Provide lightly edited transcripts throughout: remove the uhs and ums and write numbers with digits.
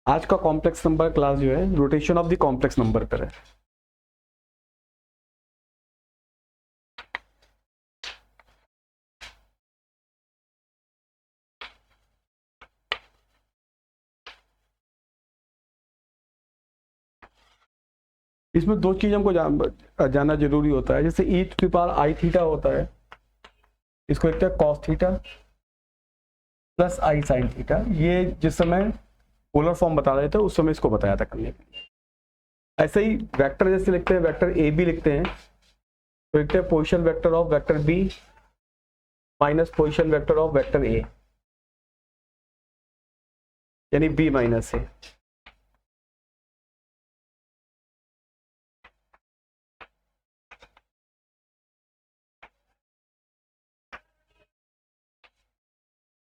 आज का complex number class जो है rotation of the complex number पर है। इसमें दो चीज हमको जानना जरूरी होता है। जैसे e to the power i theta होता है, इसको लिखते हैं cos theta plus i sine theta. ये जिस समय पोलर फॉर्म बता रहे थे उस समय इसको बताया था करने के लिए। ऐसे ही वेक्टर जैसे लिखते हैं, वेक्टर ए बी लिखते हैं तो लिखते हैं position vector of vector B minus position vector of vector A, यानी B minus A.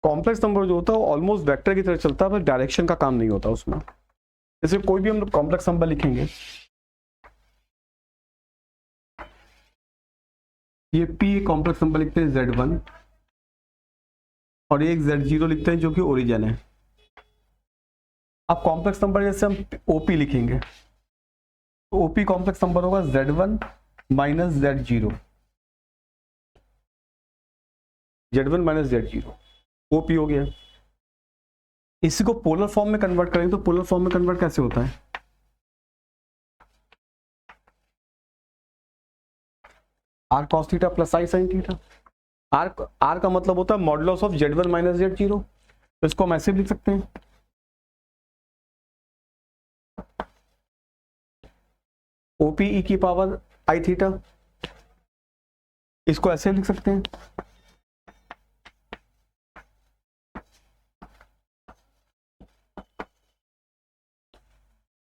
Complex number जो होता है वो ऑलमोस्ट वेक्टर की तरह चलता है, पर डायरेक्शन का काम नहीं होता उसमें। जैसे कोई भी हम कॉम्प्लेक्स नंबर लिखेंगे, ये पी कॉम्प्लेक्स नंबर लिखते हैं Z1 और एक Z0 लिखते हैं जो कि ओरिजिन है। अब कॉम्प्लेक्स नंबर जैसे हम ओपी लिखेंगे तो ओपी कॉम्प्लेक्स नंबर होगा Z1 minus Z0, Z1 minus Z0, OP हो गया। इसी को पोलर फॉर्म में कन्वर्ट करेंगे तो पोलर फॉर्म में कन्वर्ट कैसे होता है? R cos theta plus i sine theta. R का मतलब होता है modulus of Z1 minus Z0, तो इसको हम ऐसे भी लिख सकते हैं ओपी ई की पावर आई थीटा, इसको ऐसे लिख सकते हैं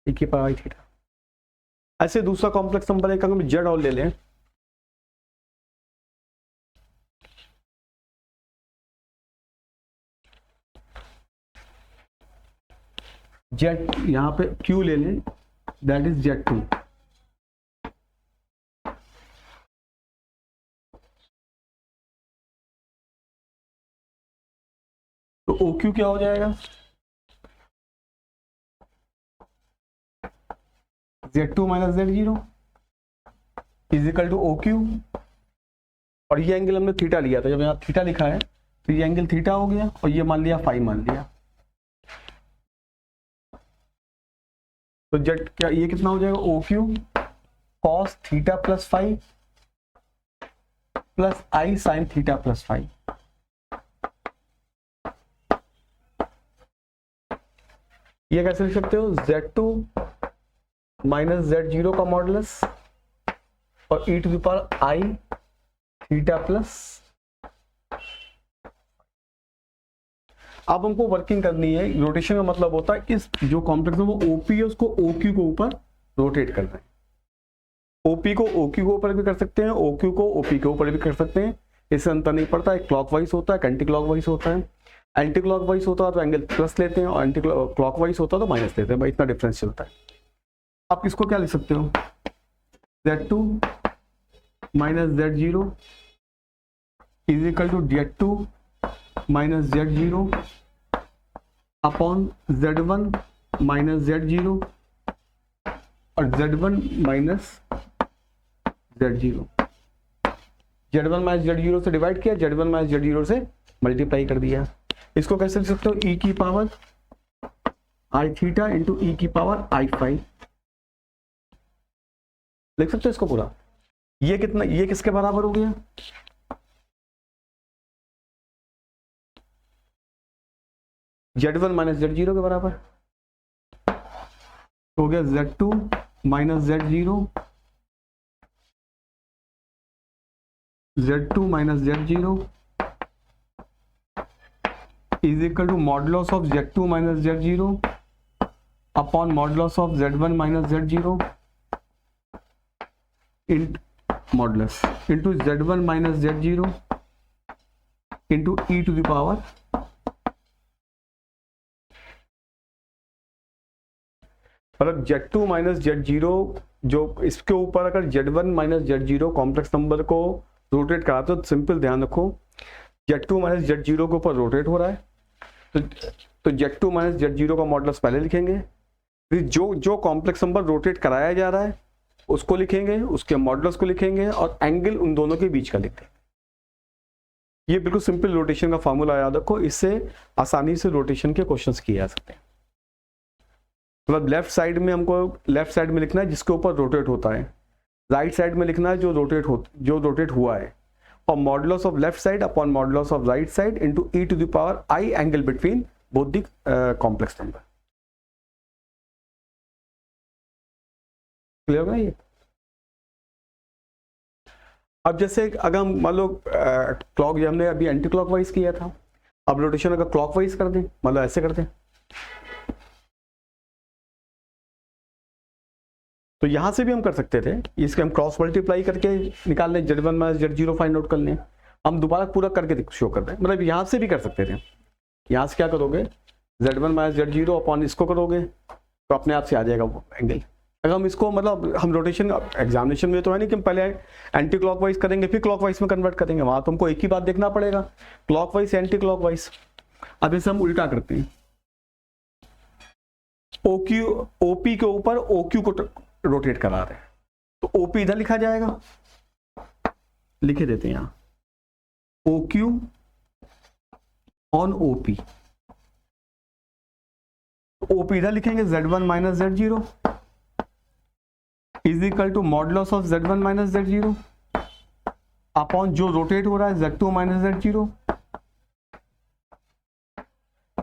ई की पावर आई थीटा। ऐसे दूसरा कॉम्प्लेक्स नंबर एक हम जेड और ले लें, जेड यहां पे क्यू ले लें, दैट इज Z2। तो OQ क्या हो जाएगा? Z2 minus Z0 is equal to OQ। और ये एंगल हमने थीटा लिया था, जब यहाँ थीटा लिखा है तो ये एंगल थीटा हो गया और ये मान लिया फाई मान लिया। तो जेड क्या ये कितना हो जाएगा? OQ cos theta plus phi plus i sine theta plus phi. ये कैसे लिख सकते हो? Z2 माइनस Z0 का मॉडुलस और e to the power i theta plus. अब हमको वर्किंग करनी है। रोटेशन का मतलब होता है इस जो कॉम्प्लेक्स है वो ओपी है उसको OQ को ऊपर रोटेट करना है। ओपी को OQ के ऊपर भी कर सकते हैं, OQ को OP के ऊपर भी कर सकते हैं, इससे अंतर नहीं पड़ता है। क्लॉकवाइज होता है, एंटी क्लॉकवाइज होता है। एंटी क्लॉकवाइज होता है तो एंगल प्लस लेते हैं और एंटी क्लॉकवाइज होता है तो माइनस लेते हैं, भाई इतना डिफरेंस चलता है। आप इसको क्या लिख सकते हो? Z2 minus Z0 is equal to Z2 minus Z0 upon Z1 minus Z0 और Z1 minus Z0। Z1 minus Z0 से डिवाइड किया, Z1 माइनस Z0 से मल्टीप्लाई कर दिया। इसको कैसे लिख सकते हो? ई की पावर आई थीटा इंटू ई की पावर आई फाई लिख सकते हो इसको पूरा। ये कितना, ये किसके बराबर हो गया? Z1 माइनस Z0 के बराबर हो गया। Z2 minus Z0, Z2 minus Z0 is equal to modulus of Z2 minus Z0 upon modulus of Z1 minus Z0 in modulus into Z1 minus Z0 into e to the power. मतलब Z2 minus Z0 जो इसके ऊपर अगर Z1 minus Z0 complex number को rotate कराते हो तो simple ध्यान रखो Z2 माइनस Z0 के ऊपर रोटेट हो रहा है तो तो Z2 माइनस Z0 का मॉडुलस पहले लिखेंगे, फिर जो कॉम्प्लेक्स नंबर रोटेट कराया जा रहा है उसको लिखेंगे, उसके मॉडुलस को लिखेंगे और एंगल उन दोनों के बीच का लिख देंगे। ये बिल्कुल सिंपल रोटेशन का फॉर्मूला याद रखो, इससे आसानी से रोटेशन के क्वेश्चंस किए जा सकते हैं। मतलब लेफ्ट साइड में हमको लेफ्ट साइड में लिखना है जिसके ऊपर रोटेट होता है, राइट साइड में लिखना है जो रोटेट हुआ है, और modulus of left side upon modulus of right side into e to the power i angle between both the complex number. Clear होगा ये? अब जैसे अगर हम मान लो क्लॉक, जो हमने अभी एंटी क्लॉकवाइज किया था, अब रोटेशन अगर क्लॉकवाइज कर दें, मतलब ऐसे कर दें, तो यहां से भी हम कर सकते थे, इसके हम क्रॉस मल्टीप्लाई करके निकाल लें, Z1 minus Z0 find out कर लें। हम दोबारा पूरा करके शो कर दें, मतलब यहां से भी कर सकते थे। यहां से क्या करोगे, Z1 माइनस Z0 अपॉन इसको करोगे तो अपने आप से आ जाएगा वो एंगल। अगर हम इसको मतलब हम रोटेशन एग्जामिनेशन में तो है नहीं कि हम पहले एंटी क्लॉकवाइज करेंगे फिर क्लॉकवाइज में कन्वर्ट करेंगे, वहां तो हमको एक ही बात देखना पड़ेगा, क्लॉकवाइज एंटी क्लॉकवाइज। अब इसे हम उल्टा करते हैं, OP के ऊपर OQ को रोटेट करा रहे हैं, तो OP इधर लिखा जाएगा, लिखे देते हैं यहां OQ ऑन OP, OP इधर लिखेंगे Z1 minus Z0 is equal to modulus of Z1 minus Z0 upon जो रोटेट हो रहा है Z2 minus Z0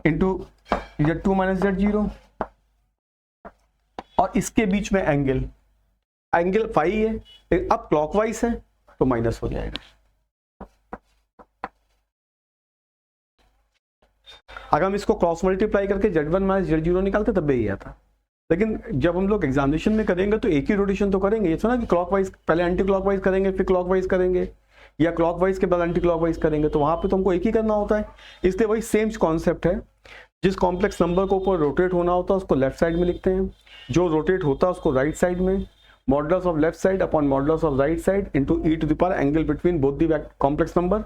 into Z2 minus Z0, और इसके बीच में एंगल फाई है, अब क्लॉकवाइज है तो माइनस हो जाएगा। अगर हम इसको क्रॉस मल्टीप्लाई करके Z1 माइनस Z0 निकालते तब भी आता, लेकिन जब हम लोग एग्जामिनेशन में करेंगे तो एक ही रोटेशन तो करेंगे, ये तो ना कि क्लॉकवाइज पहले एंटी क्लॉकवाइज करेंगे फिर क्लॉकवाइज करेंगे, या क्लॉकवाइज के बाद एंटी क्लॉकवाइज करेंगे, तो वहां पे तो हमको एक ही करना होता है। इसलिए वही सेम कॉन्सेप्ट है, जिस कॉम्प्लेक्स नंबर को ऊपर रोटेट होना होता है उसको लेफ्ट साइड में लिखते हैं, जो रोटेट होता है उसको राइट साइड में, modulus of left side upon modulus of right side into e to the power angle between both the complex number.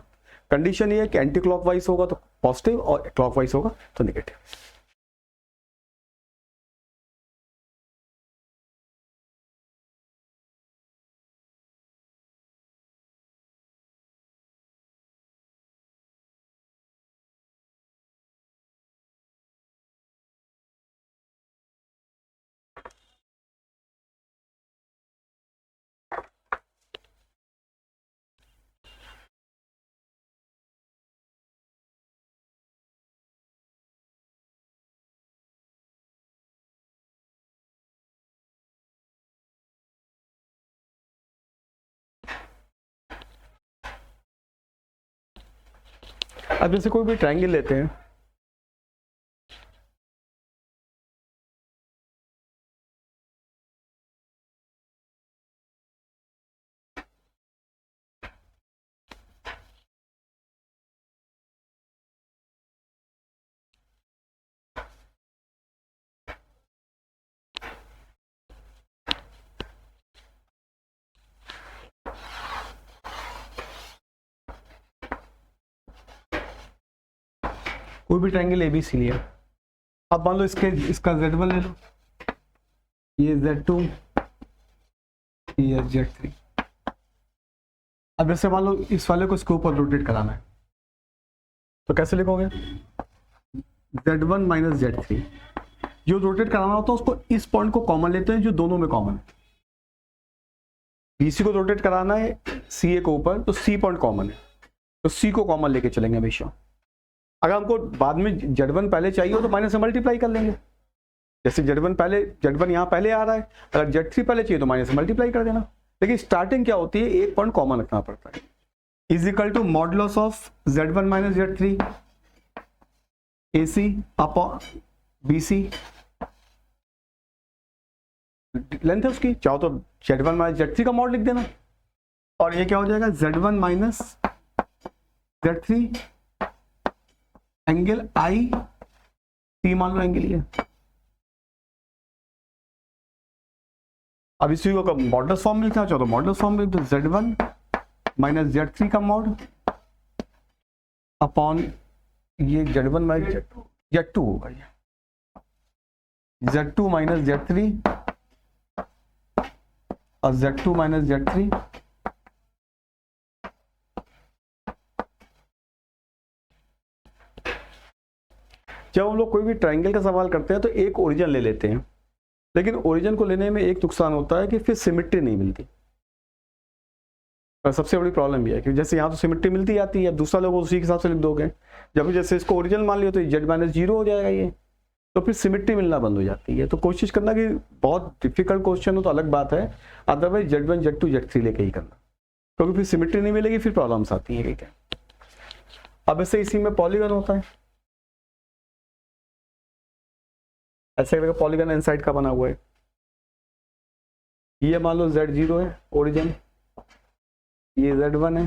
Condition ये है कि एंटी क्लॉकवाइज होगा तो पॉजिटिव और क्लॉकवाइज होगा तो नेगेटिव। अब जैसे कोई भी ट्रायंगल लेते हैं, कोई भी ट्रायंगल ABC लिया, अब मान लो इसका Z1 ले लो, ये Z2, ये Z3। अब जैसे मान लो इस वाले को इसके ऊपर रोटेट कराना है तो कैसे लिखोगे, Z1 माइनस Z3, जो रोटेट कराना होता है उसको इस पॉइंट को कॉमन लेते हैं जो दोनों में कॉमन है। BC को रोटेट कराना है CA के ऊपर तो C पॉइंट कॉमन है, तो C को कॉमन लेके चलेंगे हमेशा। अगर हमको बाद में Z1 पहले चाहिए हो तो माइनस से मल्टीप्लाई कर लेंगे, जैसे Z1 यहाँ पहले आ रहा है, अगर Z3 पहले चाहिए तो माइनस से मल्टीप्लाई कर देना। लेकिन स्टार्टिंग क्या होती है, एक पॉइंट कॉमन रखना पड़ता है, is equal to modulus of Z1 minus Z3 AC upon BC, length है उसकी, चाहो तो Z1 माइनस Z3 का मॉड लिख देना, और ये क्या हो जाएगा Z1 minus Z3 angle IT मान लो एंगल ये। अब इसी को मॉडुलस फॉर्म में लिखना चाहो तो मॉडुलस फॉर्म में, तो Z1 माइनस Z3 का मॉड अपॉन ये Z1 माइनस Z2 होगा ये, Z2 माइनस Z3 और Z2 माइनस Z3 जब हम लोग कोई भी ट्रायंगल का सवाल करते हैं तो एक ओरिजिन ले लेते हैं, लेकिन ओरिजिन को लेने में एक नुकसान होता है कि फिर सिमेट्री नहीं मिलती। सबसे बड़ी प्रॉब्लम ये है कि जैसे यहाँ तो सिमेट्री मिलती आती है, दूसरा लोग उसी के हिसाब से लिख दोगे, जब जैसे इसको ओरिजिनल मान लिया तो Z माइनस 0 हो जाएगा ये, तो फिर सिमेट्री मिलना बंद हो जाती है। तो कोशिश करना कि बहुत डिफिकल्ट क्वेश्चन हो तो अलग बात है, अदरवाइज Z1 Z2 Z3 लेके ही करना, क्योंकि फिर सिमेट्री नहीं मिलेगी, फिर प्रॉब्लम्स आती है। ठीक है, अब ऐसे इसी में पॉलीगन होता है, ऐसे करके पॉलीगन इनसाइड का बना हुआ है, ये मान लो Z0 है ओरिजिन, ये Z1 है,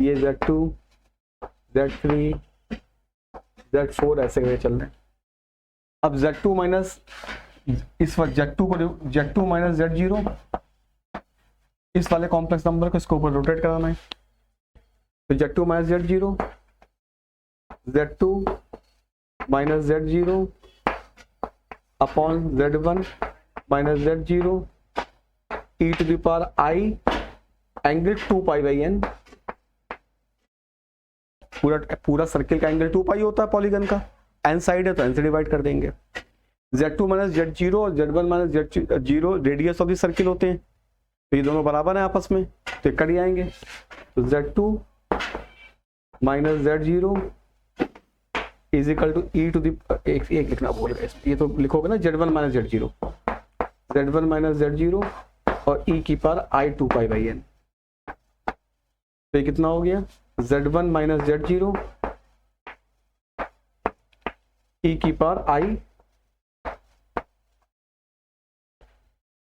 ये Z2 Z3 Z4 ऐसे करके चल रहे हैं। अब Z2 माइनस इस वक्त Z2 माइनस Z0 इस वाले कॉम्प्लेक्स नंबर को इसको ऊपर रोटेट कराना है, तो Z2 minus Z0 Z2 minus Z0 upon Z1 minus Z0 e to the power I angle 2 pi by n। पूरा सर्किल का एंगल 2 पाई होता है पॉलीगन का, n साइड है तो n से डिवाइड कर देंगे। Z2 माइनस Z0 और Z1 minus Z0 radius of the circle होते हैं, तो ये दोनों बराबर हैं आपस में, तो कट जाएंगे। तो Z2 minus Z0 is equal to e to the एक लिखना भूल गए, ये तो लिखोगे ना Z1 minus Z0 Z1 minus Z0 और e की power I 2 pi by n। तो ये कितना हो गया Z1 माइनस Z0 e की पावर I।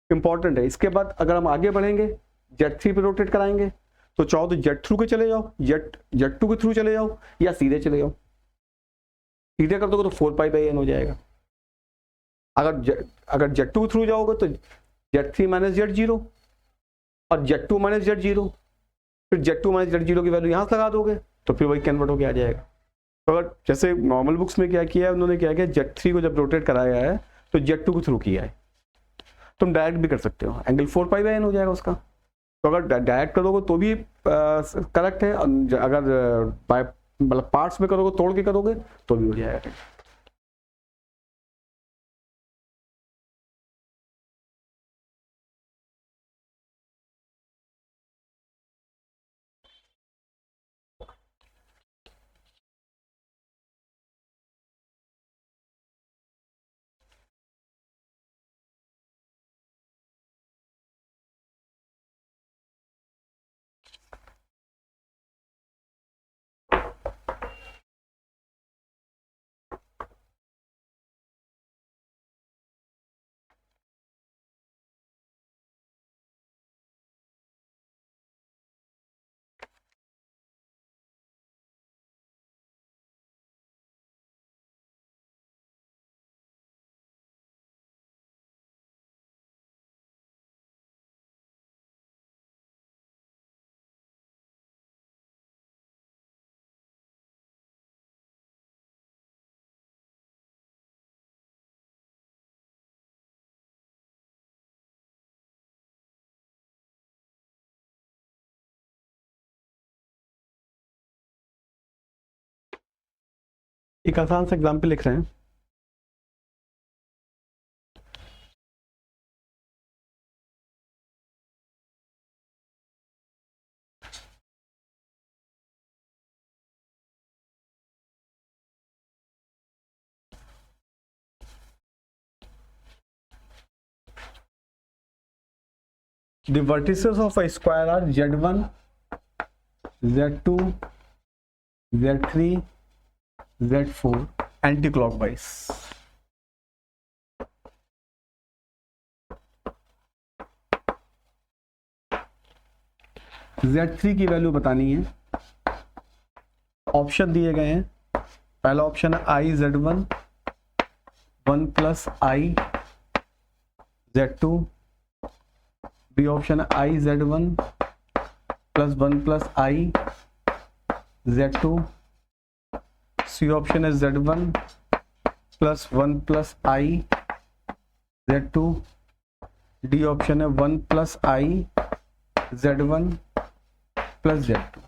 इंपॉर्टेंट है। इसके बाद अगर हम आगे बढ़ेंगे Z3 पे रोटेट कराएंगे, तो चाहो तो Z थ्रू के चले जाओ, Z2 के थ्रू चले जाओ, या सीधे चले जाओ। सीधे कर दोगे तो 4 पाई बाई n हो जाएगा। अगर Z2 के थ्रू जाओगे तो Z3 माइनस Z0 और Z2 माइनस Z0, फिर Z2 माइनस Z0 की वैल्यू यहाँ से लगा दोगे तो फिर वही कन्वर्ट होके आ जाएगा। तो अगर जैसे नॉर्मल बुक्स में क्या किया है उन्होंने, क्या किया Z3 को जब रोटेट कराया है तो Z2 के थ्रू किया है, तुम डायरेक्ट भी कर सकते हो, एंगल 4 पाई बाई n हो जाएगा उसका। तो अगर डायरेक्ट करोगे तो भी करेक्ट है, अगर मतलब पार्ट्स में करोगे, तोड़ के करोगे तो भी हो जाएगा। एक आसान सा एग्जाम्पल लिख रहे हैं। The vertices of a square are Z1, Z2, Z3, Z4 anti-clockwise। Z3 की वैल्यू बतानी है। ऑप्शन दिए गए हैं, पहला ऑप्शन है I Z1 1 plus I Z2, B option है I Z1 plus 1 plus I Z2, C option है Z1 plus 1 plus i Z2, D option है 1 प्लस आई Z1 प्लस Z2।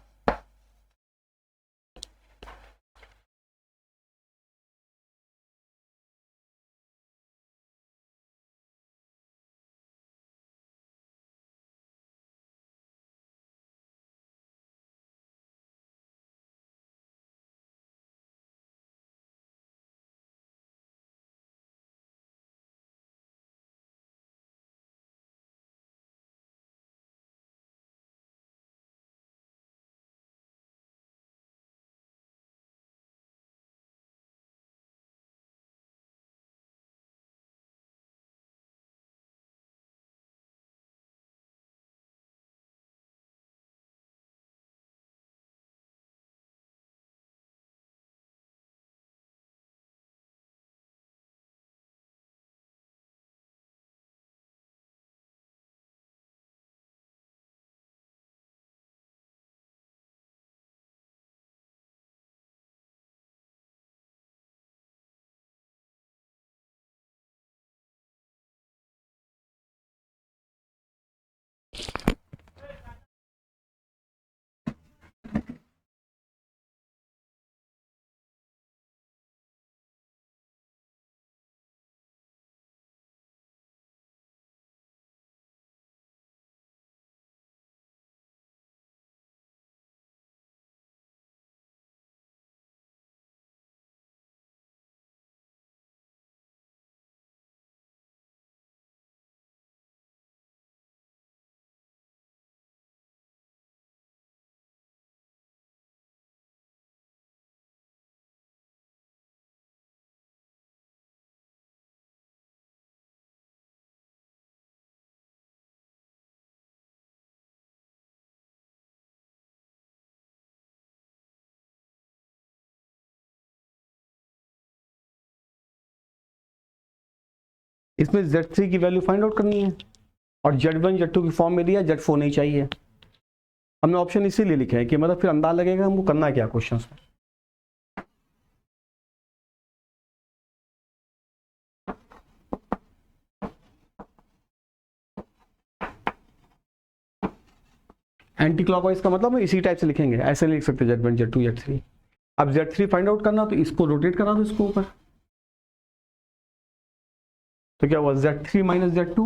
इसमें Z3 की वैल्यू फाइंड आउट करनी है और Z1 Z2 की form में दिया, Z4 नहीं चाहिए। हमने ऑप्शन इसीलिए लिखे हैं कि मतलब फिर अंदाज लगेगा हमको करना है क्या क्वेश्चन में। एंटी क्लॉकवाइज का मतलब इसी टाइप से लिखेंगे, ऐसे लिख सकते Z1 Z2 Z3। अब Z3 फाइंड आउट करना तो इसको रोटेट करा दो इसको ऊपर, तो क्या हुआ Z3 minus Z2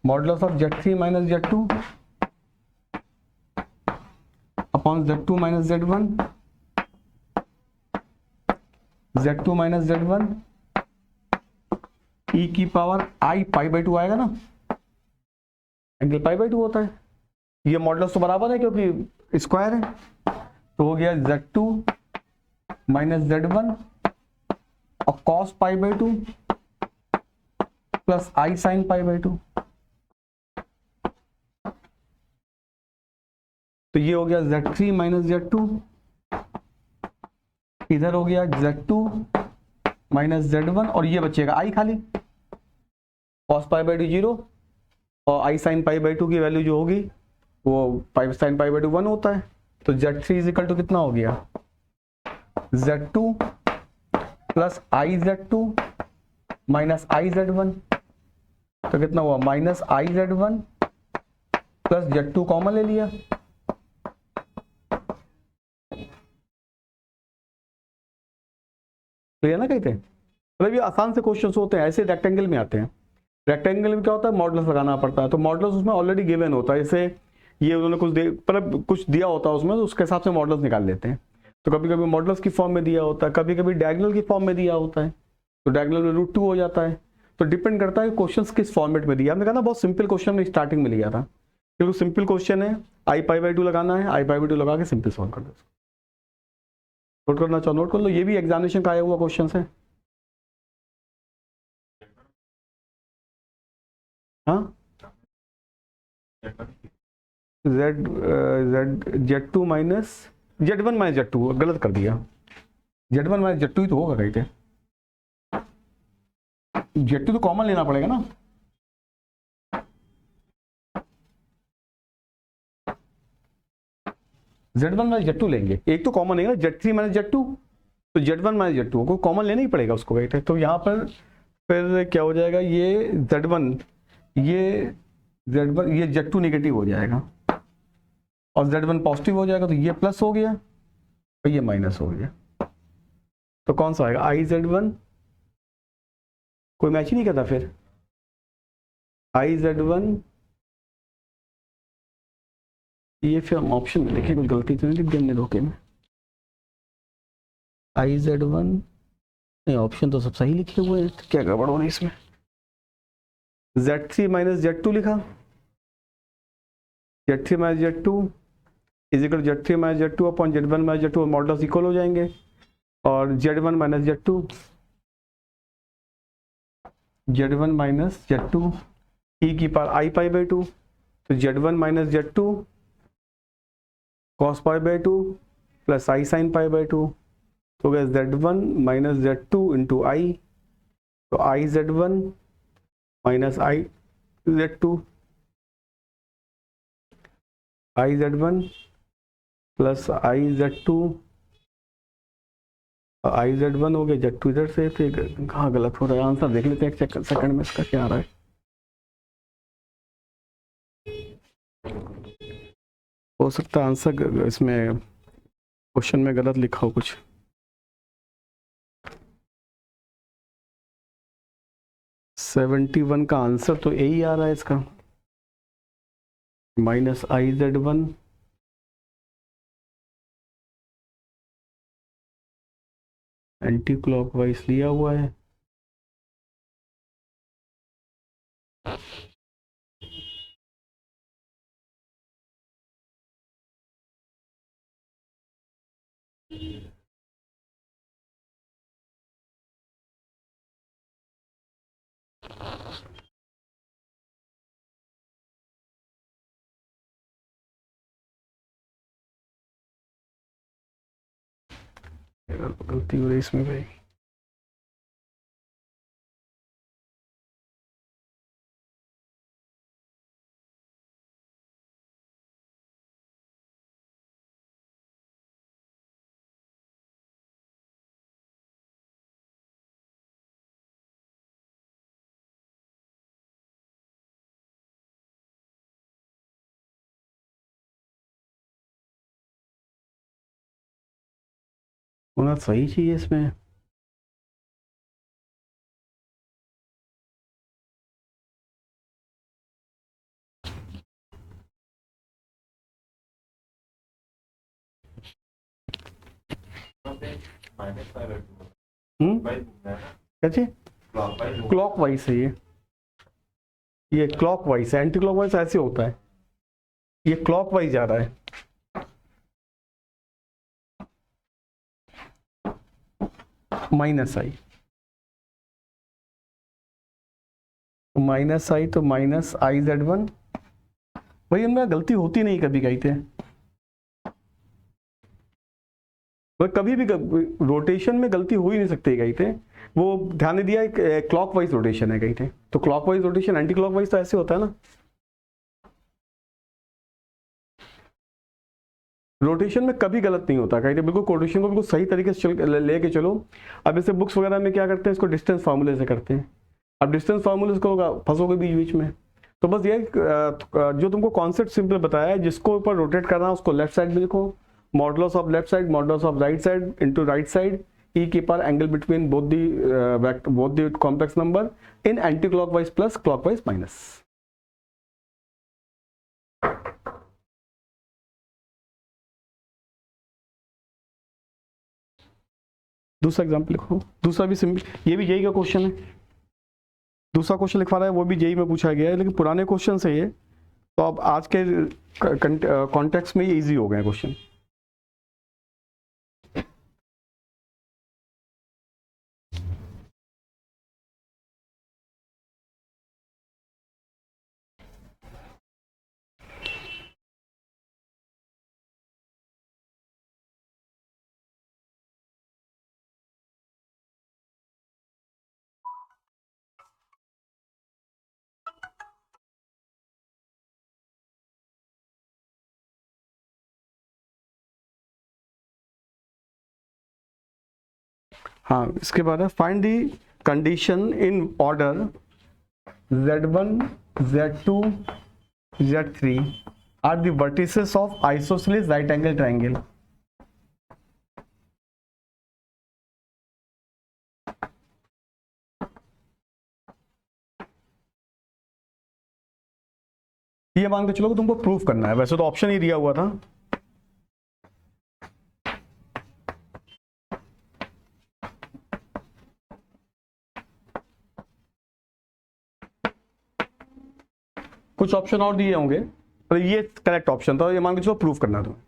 modulus of Z3 minus Z2 upon Z2 minus Z1, Z2 minus Z1 e की पावर i पाई बाई 2 आएगा ना, एंगल पाई बाई 2 होता है। ये मॉडुलस तो बराबर है क्योंकि स्क्वायर है, तो हो गया Z2 माइनस Z1 और cos pi by 2 plus i sine pi by 2। तो ये हो गया Z3 माइनस Z2, इधर हो गया Z2 माइनस Z1 और ये बचेगा i खाली, cos पाई बाई 2 0 और i साइन पाई बाई 2 की वैल्यू जो होगी वो पाई साइन पाई बाई 2 1 होता है। तो Z3 इज इक्वल टू कितना हो गया Z2 plus i Z2 minus i Z1, तो कितना हुआ minus i Z1 plus Z2 common ले लिया, क्लियर ना कहते हैं। मतलब ये आसान से क्वेश्चंस होते हैं, ऐसे रेक्टेंगल में आते हैं। रेक्टेंगल में क्या होता है मॉडुलस लगाना पड़ता है, तो मॉडुलस उसमें ऑलरेडी गिवन होता है, जैसे ये उन्होंने मतलब कुछ दिया होता है उसमें, तो उसके हिसाब से मॉडुलस निकाल लेते हैं। तो कभी कभी मॉडुलस की फॉर्म में दिया होता है, कभी कभी डायगोनल की फॉर्म में दिया होता है, तो डायगोनल में √2 हो जाता है। तो डिपेंड करता है क्वेश्चन किस फॉर्मेट में दिया। हमने कहा ना बहुत सिंपल क्वेश्चन में स्टार्टिंग में लिया था, क्योंकि सिंपल क्वेश्चन है, i पाई बाई 2 लगाना है, i पाई बाई 2 लगा के सिंपल सॉल्व कर दो। नोट करना चाहो नोट कर लो, ये भी एग्जामिनेशन का आया हुआ क्वेश्चन है। हाँ Z2 minus Z1 minus Z2 गलत कर दिया, Z1 माइनस Z2 ही तो होगा कहीं पे, Z2 तो कॉमन लेना पड़ेगा ना। Z1 माइनस Z2 लेंगे, एक तो कॉमन लेंगे Z3 माइनस Z2, तो Z1 माइनस Z2 को कॉमन लेना ही पड़ेगा उसको कहते हैं। तो यहाँ पर फिर क्या हो जाएगा, ये Z1 ये Z1 ये Z2 नेगेटिव हो जाएगा और Z1 पॉजिटिव हो जाएगा, तो ये प्लस हो गया और ये माइनस हो गया। तो कौन सा आएगा, IZ1 कोई मैच ही नहीं करता फिर। IZ1 ये फिर हम ऑप्शन में देखिए कुछ गलती तो नहीं लिख दी हमने धोखे में। IZ1 नहीं, ऑप्शन तो सब सही लिखे हुए हैं, क्या गड़बड़ हो रही इसमें। Z3 माइनस Z2 लिखा, Z3 minus Z2 is equal Z3 minus Z2 upon Z1 minus Z2, models equal हो जाएंगे, और Z1 माइनस Z2 e की पावर I पाई बाई 2, तो Z1 minus Z2 cos pi by 2 plus I sine pi by 2, तो गया Z1 minus Z2 into I, तो IZ1 minus IZ2 IZ1 plus IZ1 हो गया, Z2 इधर से, फिर कहाँ गलत हो रहा है, आंसर देख लेते हैं एक सेकंड में इसका क्या आ रहा है। हो सकता है आंसर इसमें क्वेश्चन में गलत लिखा हो कुछ। -71 का आंसर तो यही आ रहा है इसका, माइनस IZ1 एंटी क्लॉकवाइज लिया हुआ है, गलती हो रही इसमें भाई। होना सही चाहिए इसमें। कैसे क्लॉकवाइज है ये क्लॉकवाइज है, एंटी क्लॉकवाइज ऐसे होता है, ये क्लॉकवाइज जा रहा है। माइनस आई तो माइनस IZ1, भाई उनमें गलती होती नहीं कभी कहीं थे, कभी भी रोटेशन में गलती हो ही नहीं सकती कहीं थे। वो ध्यान नहीं दिया, क्लॉकवाइज रोटेशन है कहीं थे, तो क्लॉकवाइज रोटेशन, एंटी क्लॉकवाइज तो ऐसे होता है ना। रोटेशन में कभी गलत नहीं होता कहीं थे, बिल्कुल कोटेशन को बिल्कुल सही तरीके से लेके चलो। अब जैसे बुक्स वगैरह में क्या करते हैं, इसको डिस्टेंस फार्मूले से करते हैं, अब डिस्टेंस फार्मूले को फंसोगे बीच बीच में। तो बस ये जो तुमको कॉन्सेप्ट सिंपल बताया है, जिसको ऊपर रोटेट करना है उसको लेफ्ट साइड में लिखो, modulus of left side modulus of right side into right side e की power angle between both the complex number in anti clockwise plus clockwise minus. दूसरा एग्जाम्पल लिखो, दूसरा भी सिंपल, ये भी जेई का क्वेश्चन है, दूसरा क्वेश्चन लिखवा रहा है वो भी जेई में पूछा गया है, लेकिन पुराने क्वेश्चन है ये, तो अब आज के कॉन्टेक्स्ट में ये इजी हो गए क्वेश्चन। हाँ, इसके बाद है find the condition in order Z1 Z2 Z3 are the vertices of isosceles right angle triangle. ये मान के चलो कि तुमको प्रूफ करना है, वैसे तो ऑप्शन ही दिया हुआ था। कुछ ऑप्शन और दिए होंगे, पर ये करेक्ट ऑप्शन था, ये मान के चलो प्रूफ करना है तुम्हें।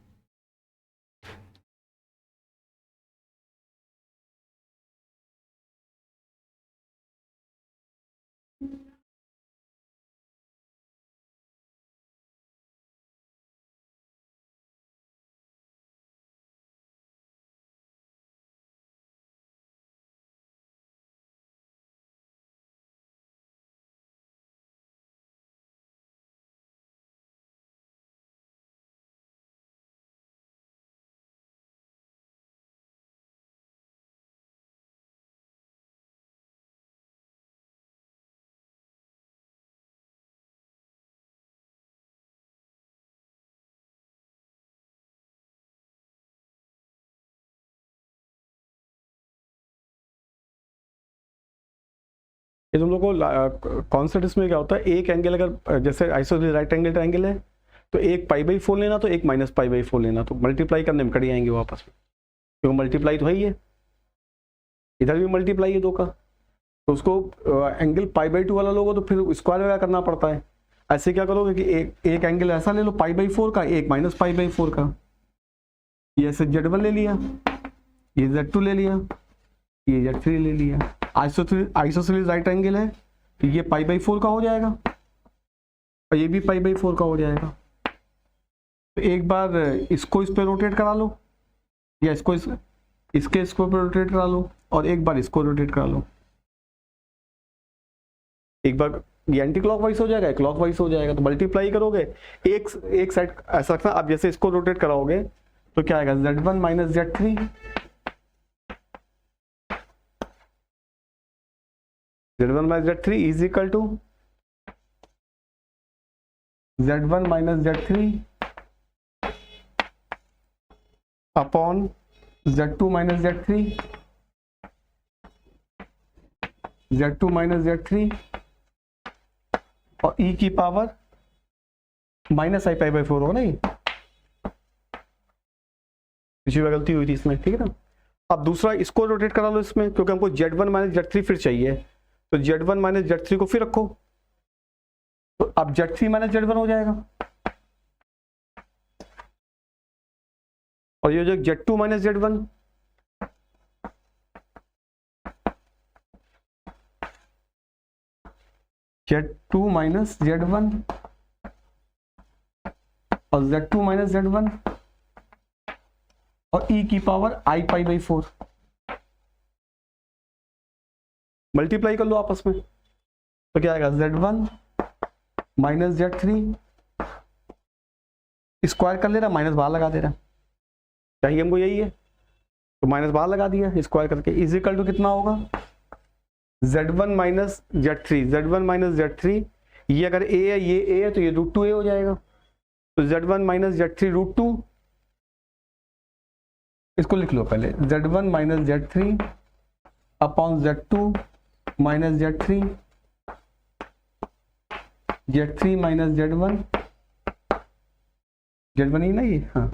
ये तुम लोग को कॉन्सेप्ट इसमें क्या होता है, एक एंगल अगर जैसे आइसोसेलेस राइट एंगल ट्राइंगल है तो एक π/4 लेना, तो एक -π/4 लेना, तो मल्टीप्लाई करने में कट जाएंगे वापस में, क्योंकि मल्टीप्लाई तो है ही है, इधर भी मल्टीप्लाई है दो का, तो उसको एंगल π/2 वाला लोगे तो फिर स्क्वायर वगैरह करना पड़ता है। ऐसे क्या करोगे कि एक एंगल ऐसा ले लो π/4 का, एक -π/4 का, ये ऐसे Z1 ले लिया, ये Z2 ले लिया, ये Z3 ले लिया। आइसोसेलेस राइट एंगल है तो ये π/4 का हो जाएगा और ये भी π/4 का हो जाएगा। तो एक बार इसको इस पे रोटेट करा लो, या इसको इसके पे रोटेट करा लो, और एक बार इसको रोटेट करा लो। एक बार ये एंटी क्लॉकवाइज हो जाएगा, क्लॉकवाइज हो जाएगा, तो मल्टीप्लाई करोगे एक साइड ऐसा रखना। अब जैसे इसको रोटेट कराओगे तो क्या आएगा, Z1 - Z3 Z1 - Z3 is equal to Z1 - Z3 upon Z2 - Z3 Z2 - Z3 और e की पावर -i/4 होगा ना, ये पिछली बार गलती हुई थी इसमें, ठीक है ना। अब दूसरा इसको रोटेट करा लो इसमें, क्योंकि हमको Z1 - Z3 फिर चाहिए, तो Z1 - Z3 को फिर रखो, तो अब Z3 - Z1 हो जाएगा, और ये जो Z2 - Z1 Z2 - Z1 और Z2 - Z1 और e की पावर i/4 मल्टीप्लाई कर लो आपस में, तो क्या आएगा, Z1 - Z3 स्क्वायर कर ले रहा, माइनस बाहर लगा दे रहा, चाहिए हमको यही है, तो माइनस बाहर लगा दिया स्क्वायर करके, इज इक्वल टू कितना होगा, Z1 - Z3 Z1 - Z3, ये अगर a है, ये a है, तो ये √2a हो जाएगा, तो Z1 - Z3 √2, इसको लिख लो पहले, Z1 - Z3 upon Z2 - Z3 Z3 - Z1 Z1 ही ना ये, हाँ,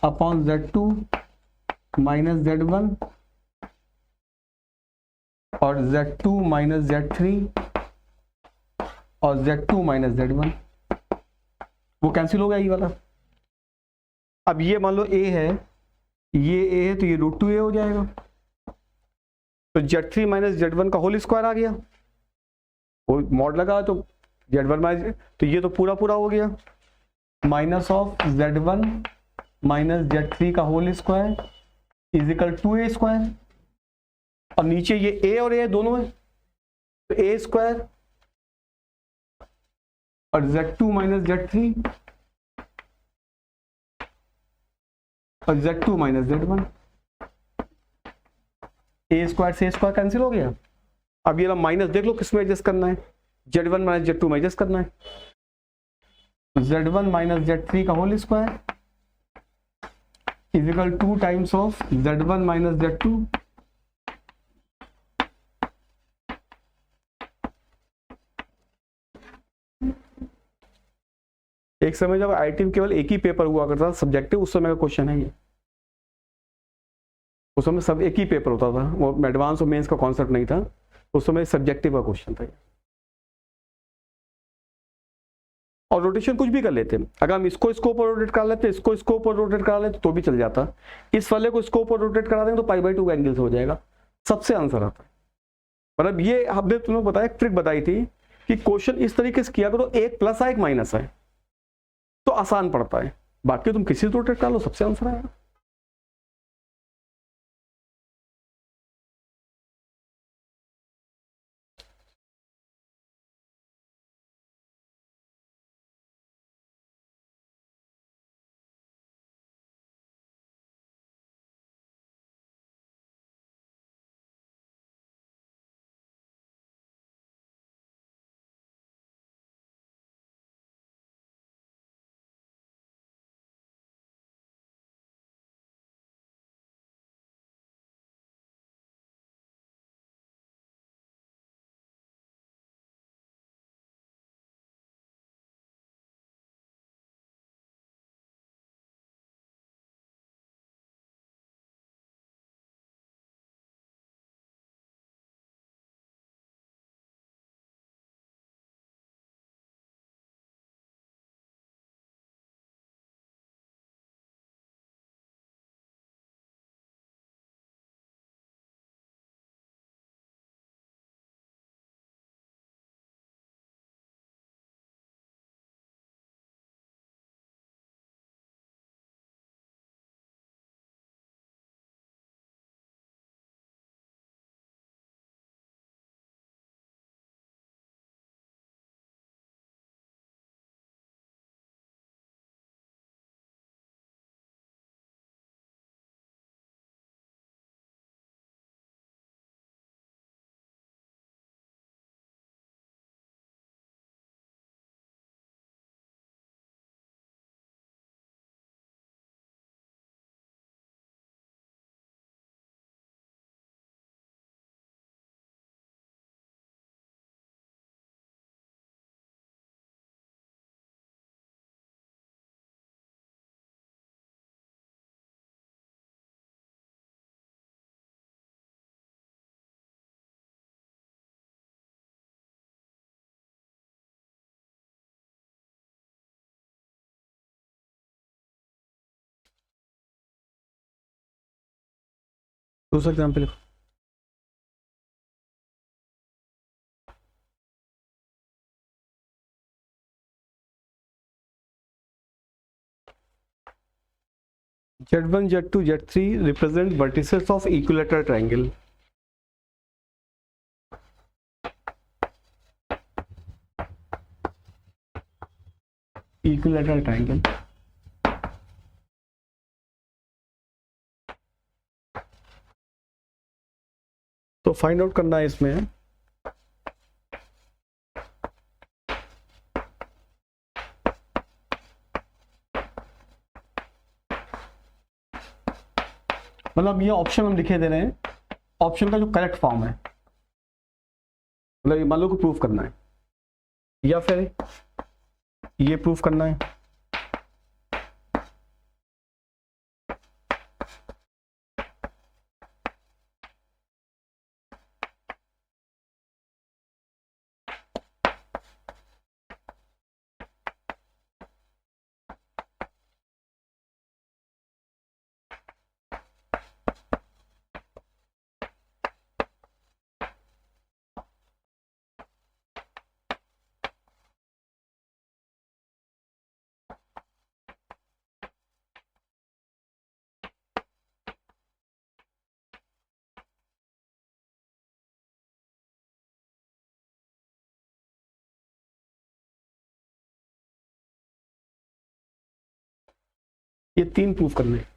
अपॉन Z2 - Z1 और Z2 - Z3 और Z2 - Z1, वो कैंसिल हो गया ये वाला। अब ये मान लो a है, ये a है, तो ये √2a हो जाएगा, तो Z3 - Z1 का होल स्क्वायर आ गया, वो मॉड लगा तो Z1 तो ये तो पूरा पूरा हो गया, माइनस ऑफ Z1 - Z3 का whole square is equal 2a square, और नीचे ये a और a दोनों है, तो a स्क्वायर और Z2 - Z3 और Z2 - Z1, ए स्क्वायर से स्क्वायर कैंसिल हो गया। अब ये माइनस देख लो किस में एडजस्ट करना है, Z1 माइनस Z2 में एडजस्ट करना है। Z1 माइनस Z3 का whole square is equal 2 times of Z1 minus Z2 एक समय जब आईटी में केवल एक ही पेपर हुआ करता था सब्जेक्टिव, उस समय का क्वेश्चन है ये। उस समय सब एक ही पेपर होता था, वो एडवांस और मेंस का कॉन्सेप्ट नहीं था, उस समय सब्जेक्टिव का क्वेश्चन था। और रोटेशन कुछ भी कर लेते हैं, अगर हम इसको स्कोप और रोटेट करा लेते, इसको स्कोप और रोटेट करा लेते तो भी चल जाता। इस वाले को स्कोप और रोटेट करा देंगे तो π/2 एंगल से हो जाएगा, सबसे आंसर आता है। मतलब ये हमने तुम्हें बताया, एक ट्रिक बताई थी कि क्वेश्चन इस तरीके से किया करो, एक प्लस है एक माइनस है तो आसान पड़ता है, बाकी तुम किसी से रोटेट करा लो सबसे आंसर आएगा। दूसरा एग्जाम्पल लिखो। Z1 Z2 Z3 represent vertices of equilateral triangle. Equilateral triangle. तो फाइंड आउट करना है इसमें, मतलब ये ऑप्शन हम लिखे दे रहे हैं, ऑप्शन का जो करेक्ट फॉर्म है, मतलब मान लो को प्रूफ करना है या फिर ये प्रूफ करना है। ये 3 प्रूफ करने हैं।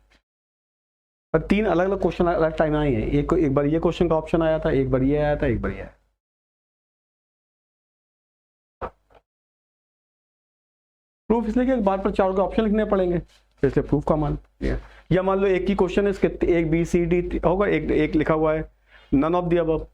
पर 3 अलग अलग क्वेश्चन अलग टाइम आए हैं, एक बार ये क्वेश्चन का ऑप्शन आया था, एक बार ये आया था, एक बार ये आया। प्रूफ इसलिए कि एक बार पर 4 के ऑप्शन लिखने पड़ेंगे, तो इसलिए प्रूफ का मान। या मान लो एक ही क्वेश्चन है, इसके एक बी सी डी होगा, एक लिखा हुआ है नन ऑफ द अबव।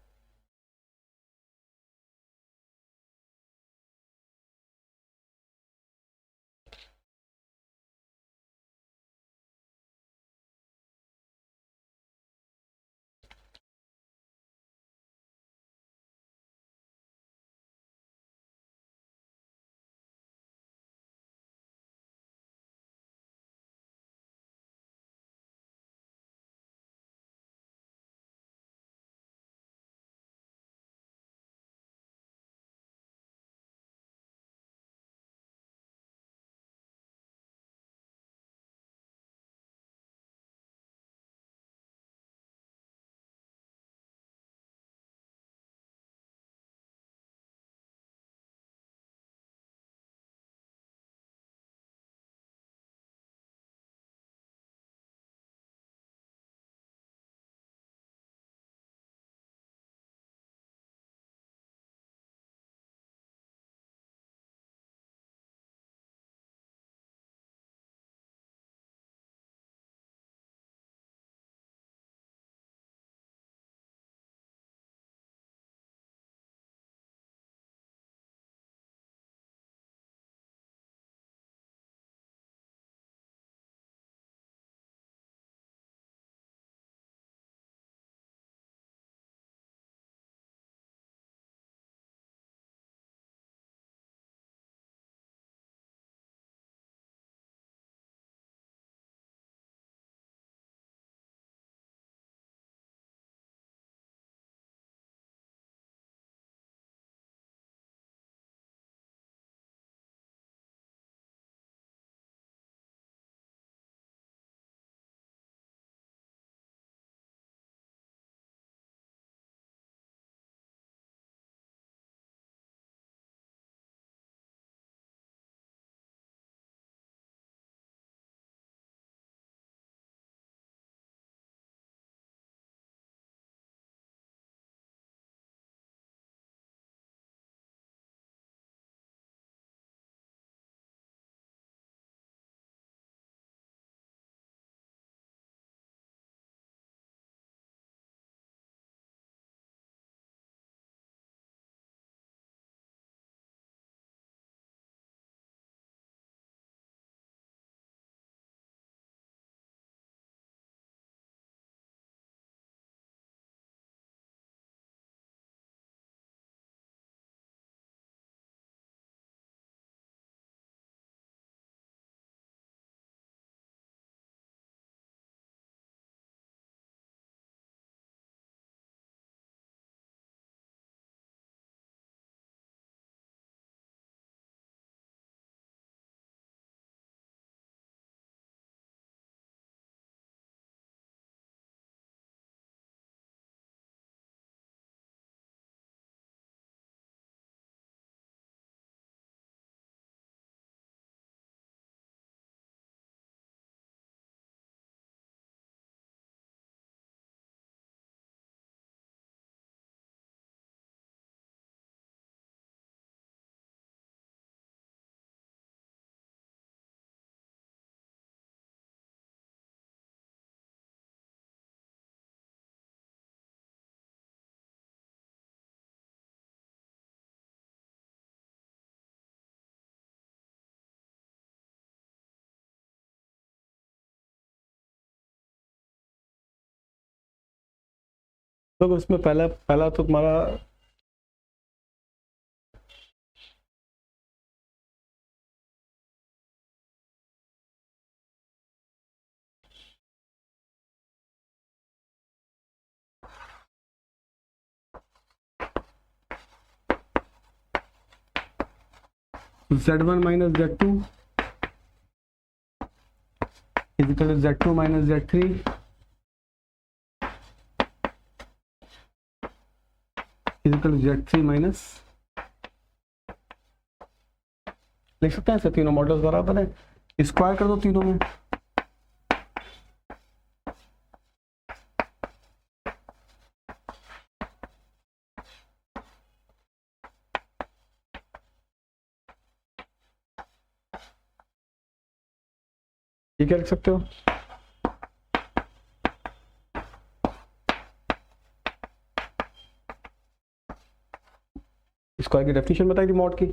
तो उसमें पहला पहला तो तुम्हारा Z1 minus Z2 is equal to Z2 minus Z3 is equal to Z3 minus, लिख सकते हैं, तीनों मॉडल्स बराबर है, स्क्वायर कर दो तीनों में, ये क्या लिख सकते हो? स्क्वायर की डेफिनेशन बताई थी मॉड की।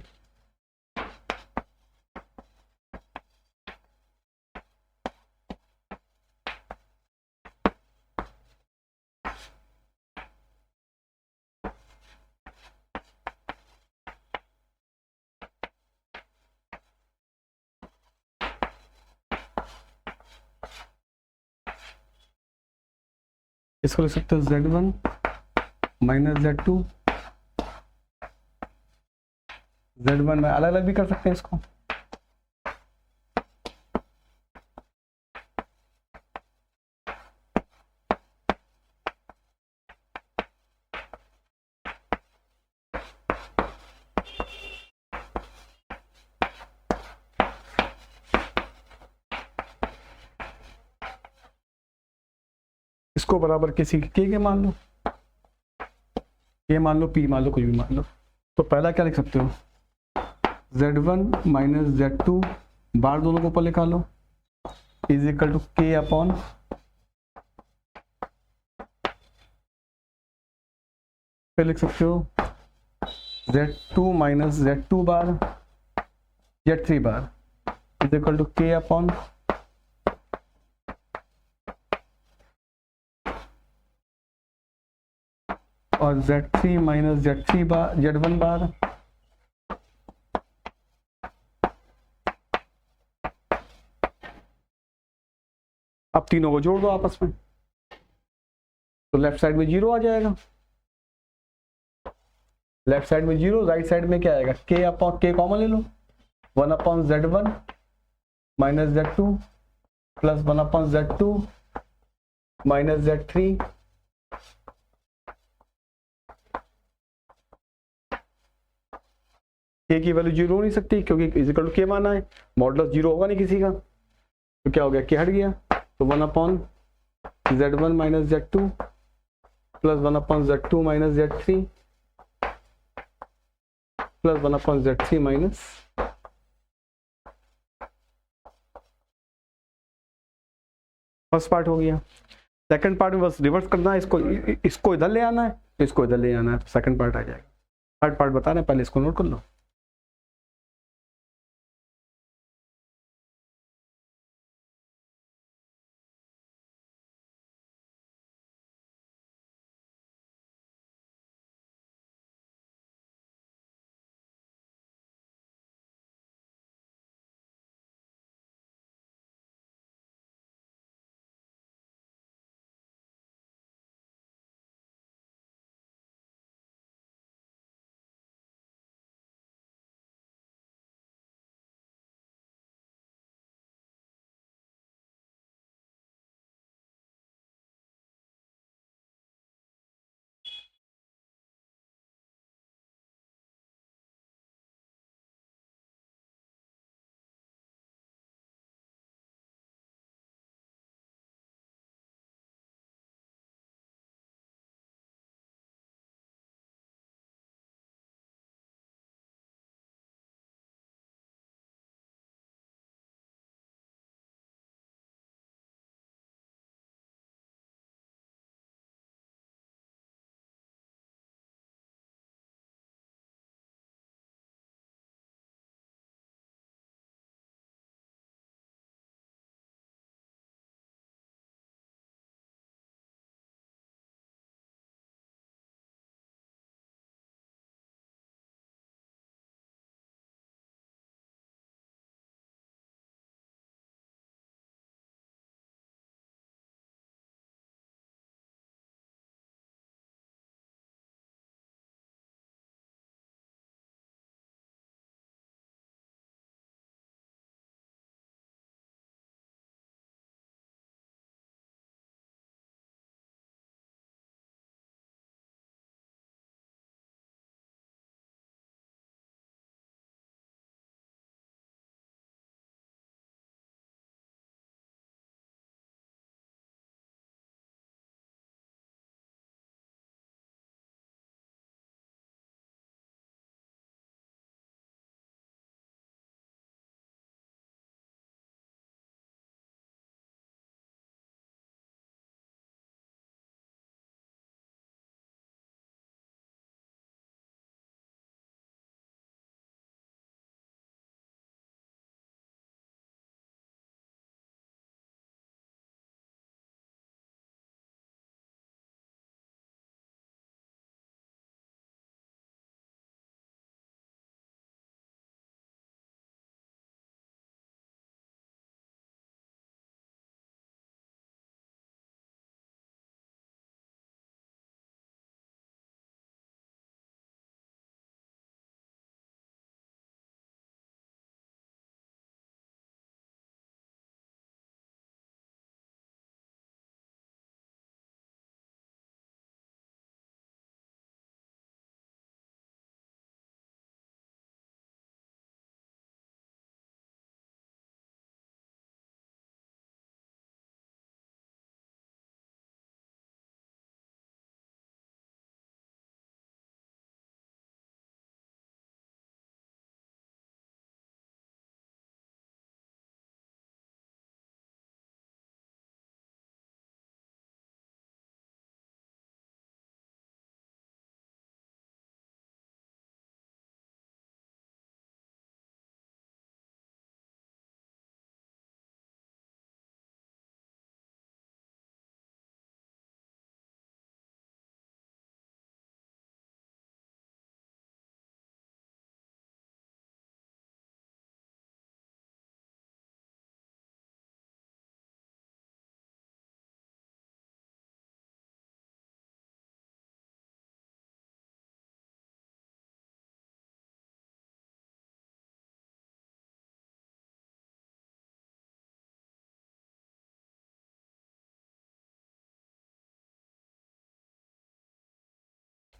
इसको लिख सकते हो z1 माइनस z2, z1 में अलग अलग भी कर सकते हैं इसको। इसको बराबर किसी के मान लो, के मान लो, पी मान लो, कुछ भी मान लो। तो पहला क्या लिख सकते हो? z1 माइनस z2 बार दोनों को ऊपर लिखा लो, is equal to K upon फिर लिख सकते हो z2 minus z2 bar z3 bar is equal to K upon और z3 माइनस z3 बार z1 बार अब तीनों को जोड़ दो आपस में, तो लेफ्ट साइड में 0 आ जाएगा, लेफ्ट साइड में 0, राइट साइड में क्या आएगा? के अपॉन के कॉमन ले लो, 1 upon z1 minus z2 plus 1 upon z2 minus z3 के की वैल्यू 0 हो नहीं सकती क्योंकि इजिकल टू के माना है, मॉडुलस 0 होगा नहीं किसी का, तो क्या हो गया? के हट गया, तो 1 upon z1 minus z2 plus 1 upon z2 minus z3 plus 1 upon z3 minus, first part हो गया। सेकंड पार्ट में बस रिवर्स करना है, इसको इधर ले आना है, इसको इधर ले आना है, तो सेकंड पार्ट आ जाएगा। थर्ड पार्ट बता रहे हैं, पहले इसको नोट कर लो।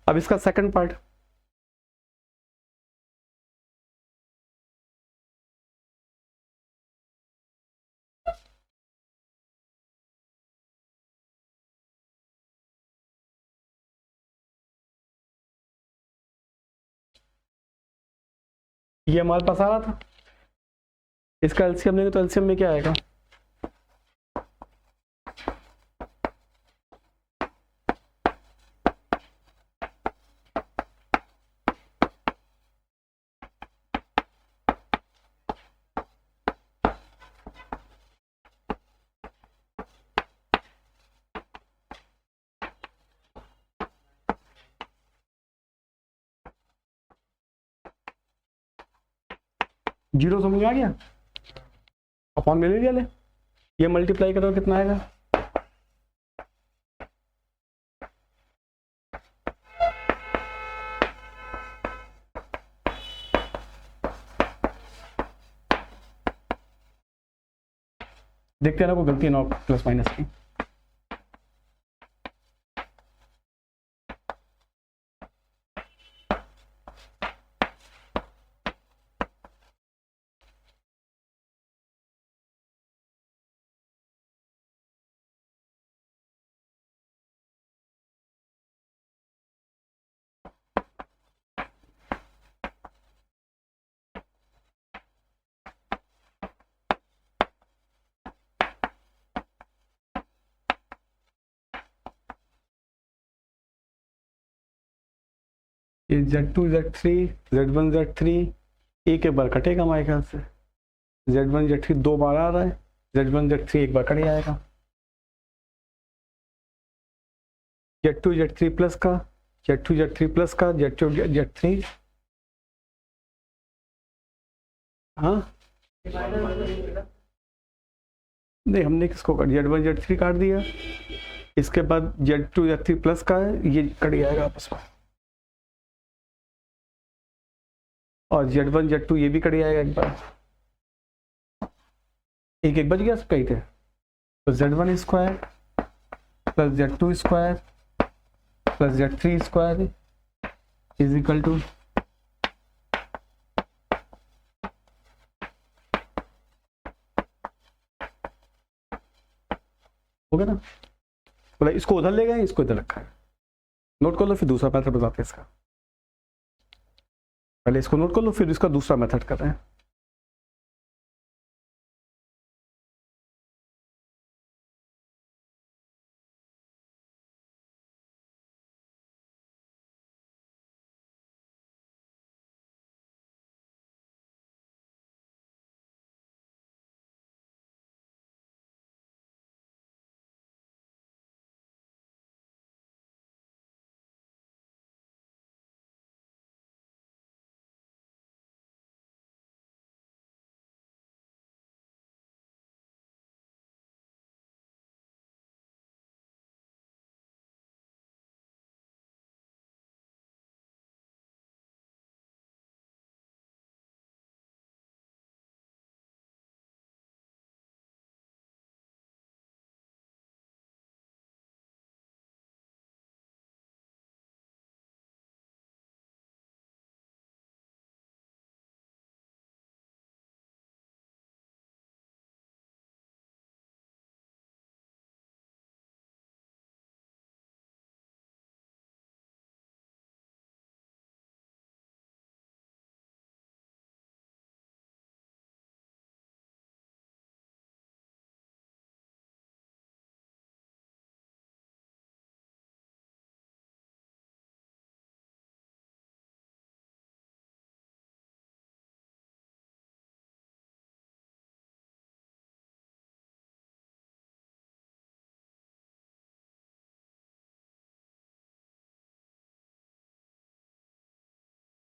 अब इसका सेकंड पार्ट, ये हमारे पास आ रहा था, इसका एलसीएम लेंगे तो एलसीएम में क्या आएगा, जीरो समझ में आ गया, अपॉन में ले लिया, ले ये मल्टीप्लाई करो कितना आएगा, देखते हैं ना कोई गलती है ना प्लस माइनस की। ये Z2 Z3 Z1 Z3 एक बार कटेगा हमारे ख्याल से, Z1 Z3 दो बार आ रहा है, Z1 Z3 एक बार कट जाएगा, Z2 Z3 प्लस का Z2 Z3 प्लस का Z2 Z3, हाँ नहीं हमने किसको काट, Z1 Z3 काट दिया, इसके बाद Z2 Z3 प्लस का है, ये कट जाएगा आपस में, और Z1 Z2 ये भी कट जाएगा एक बार, एक बच गया सबका ही थे, तो Z1 square plus Z2 square plus Z3 square is equal to, हो गया ना, बोला इसको उधर ले गए, इसको इधर रखा है, नोट कर लो फिर दूसरा मेथड बताते हैं इसका, पहले इसको नोट कर लो फिर इसका दूसरा मेथड कर रहे हैं।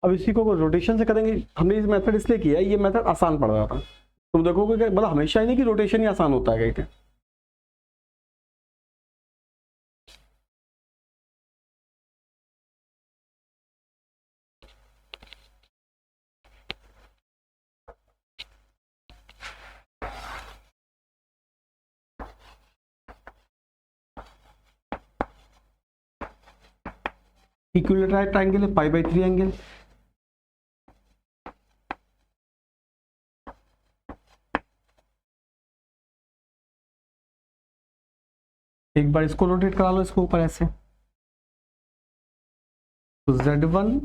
अब इसी को रोटेशन से करेंगे, हमने इस मेथड इसलिए किया है, ये मेथड आसान पड़ रहा था, तुम देखोगे कि मतलब हमेशा ही नहीं कि रोटेशन ही आसान होता है कहीं पे, इक्विलेटरल ट्राइंगल है, π/3 एंगल। एक बार इसको रोटेट करा लो, इसको ऊपर ऐसे, तो Z1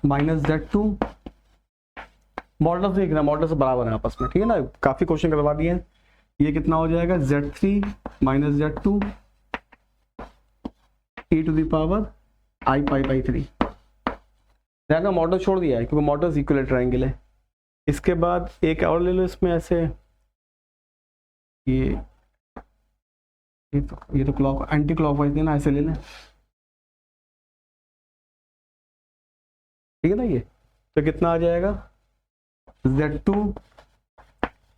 माइनस Z2, मॉडल्स देखना, मॉडल्स बराबर है आपस में, ठीक है ना, काफी क्वेश्चन करवा दिए हैं। ये कितना हो जाएगा, Z3 माइनस Z2 e⁻⁰ π/3। ध्यान, मॉडल छोड़ दिया है क्योंकि मॉडल इक्विलेटरल ट्रायंगल है। इसके बाद एक और ले लो इसमें ऐसे, ये तो क्लॉक एंटी क्लॉकवाइज है ना, ऐसे ले लें, ठीक है ना। ये तो कितना आ जाएगा, Z2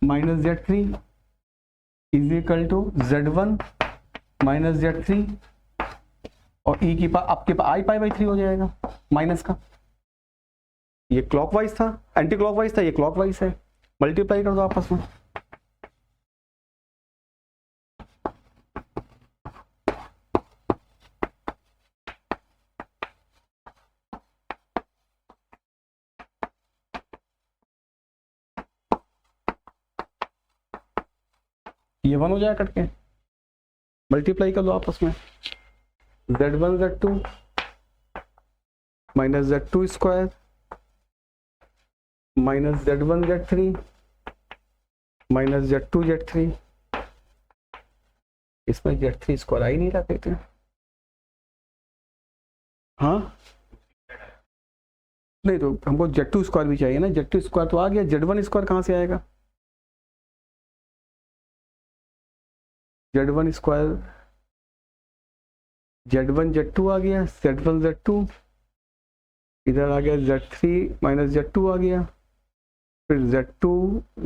minus Z3 is equal to Z1 minus Z3 और e की पावर आपके पास i π/3 हो जाएगा माइनस का। ये क्लॉकवाइज था, एंटी क्लॉकवाइज था, ये क्लॉकवाइज है, मल्टीप्लाई कर दो आपस में। ये 1 हो जाएगा कट के, मल्टीप्लाई कर लो आपस में, Z1 Z2 minus Z2 square minus Z1 Z3 minus Z2 Z3। इसमें Z3 स्क्वायर आ ही नहीं रहा कहते हैं, हाँ नहीं तो हमको Z2 स्क्वायर भी चाहिए ना, Z2 स्क्वायर तो आ गया, Z1 स्क्वायर कहाँ से आएगा, Z1 स्क्वायर Z1 Z2 आ गया, Z1 Z2, इधर आ गया Z3 माइनस Z2 आ गया, फिर Z2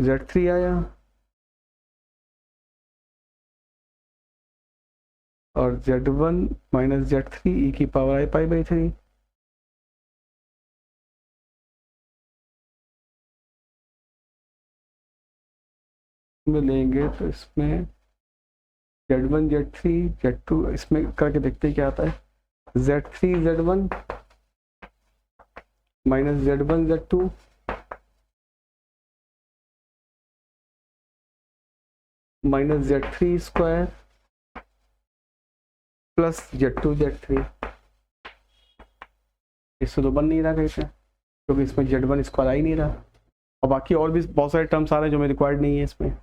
Z3 आया, और Z1 माइनस Z3 e⁻⁰ π/3। में लेंगे तो इसमें Z1 Z3 Z2, इसमें करके देखते हैं क्या आता है, Z3 Z1 minus Z1 Z2 minus Z3 square plus Z2 Z3। इससे तो बन नहीं रहा कैसे, क्योंकि इसमें Z1 स्क्वायर आ ही नहीं रहा, और बाकी और भी बहुत सारे टर्म्स आ रहे हैं जो मैं रिक्वायर्ड नहीं है इसमें।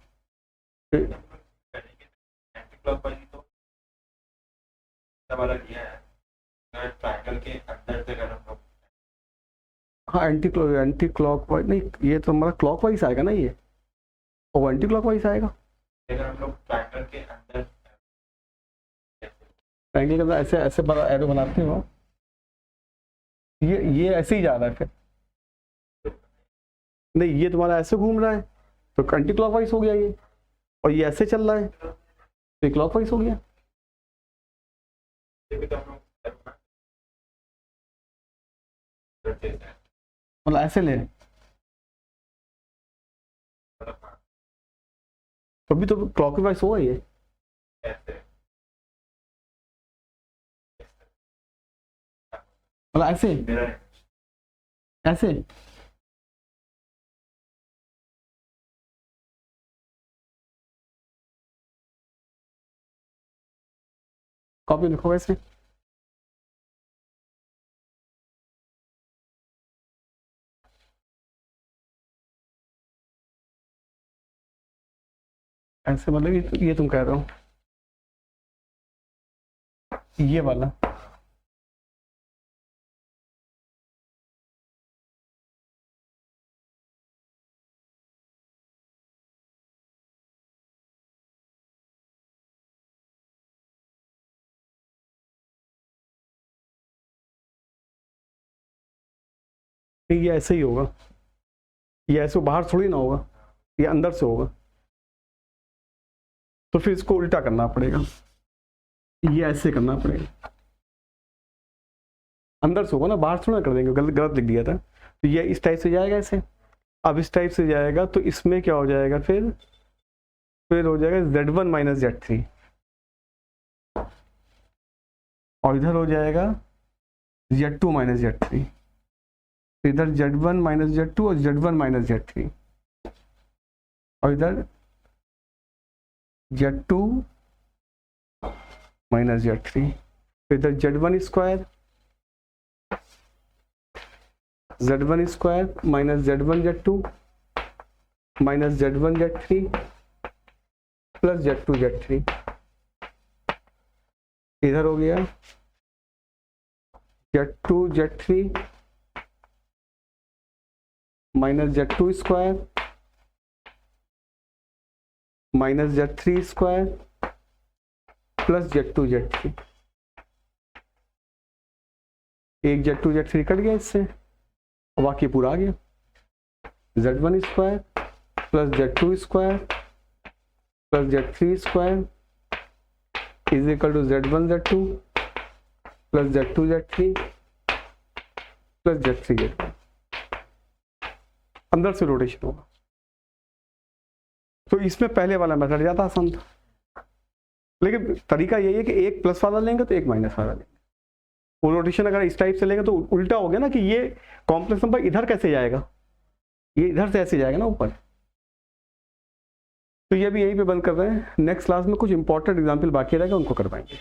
हाँ एंटी क्लॉकवाइज नहीं, ये तो हमारा क्लॉकवाइज आएगा ना, ये और एंटी क्लॉकवाइज आएगा। अगर हम लोग ट्रायंगल के अंदर ट्रायंगल के अंदर ऐसे ऐसे बड़ा एरो बनाते हो, ये ऐसे ही जा रहा है फिर, नहीं ये तुम्हारा ऐसे घूम रहा है तो एंटी क्लॉकवाइज हो गया ये, और ये ऐसे चल रहा है तो क्लॉकवाइज हो गया। मतलब ऐसे ले, तो भी तो क्लॉकवाइज होगा ये, मतलब ऐसे ऐसे कॉपी लिखो वैसे, ऐसे मतलब ये तुम कह रहे हो, ये वाला ये ऐसे ही होगा, ये ऐसे बाहर थोड़ी ना होगा, ये अंदर से होगा, तो फिर इसको उल्टा करना पड़ेगा, ये ऐसे करना पड़ेगा, अंदर से होगा ना, बाहर थोड़ा कर देंगे, गलत गलत लिख दिया था। तो ये इस टाइप से जाएगा ऐसे, अब इस टाइप से जाएगा तो इसमें क्या हो जाएगा, फिर हो जाएगा Z1 माइनस Z3, और इधर हो जाएगा Z2 माइनस Z3, इधर Z1 माइनस Z2 और Z1 माइनस Z3, और इधर Z2 माइनस Z3, इधर Z1 square minus Z1 Z2 minus Z1 Z3 plus Z2 Z3, इधर हो गया Z2 Z3 minus Z2 square minus Z3 square plus Z2 Z3, एक Z2 Z3 cut गया इससे, बाकी पूरा आ गया Z1 square plus Z2 square plus Z3 square is equal to Z1 Z2 plus Z2 Z3 plus Z3 Z2, अंदर से rotation होगा। तो इसमें पहले वाला मेथड ज़्यादा आसान था, लेकिन तरीका यही है कि एक प्लस वाला लेंगे तो एक माइनस वाला लेंगे। वो रोटेशन अगर इस टाइप से लेंगे तो उल्टा हो गया ना, कि ये कॉम्प्लेक्स नंबर इधर कैसे जाएगा, ये इधर से ऐसे जाएगा ना ऊपर। तो ये भी यहीं पे बंद कर रहे हैं, नेक्स्ट क्लास में कुछ इंपॉर्टेंट एग्जाम्पल बाकी रहेगा, उनको करवाएंगे।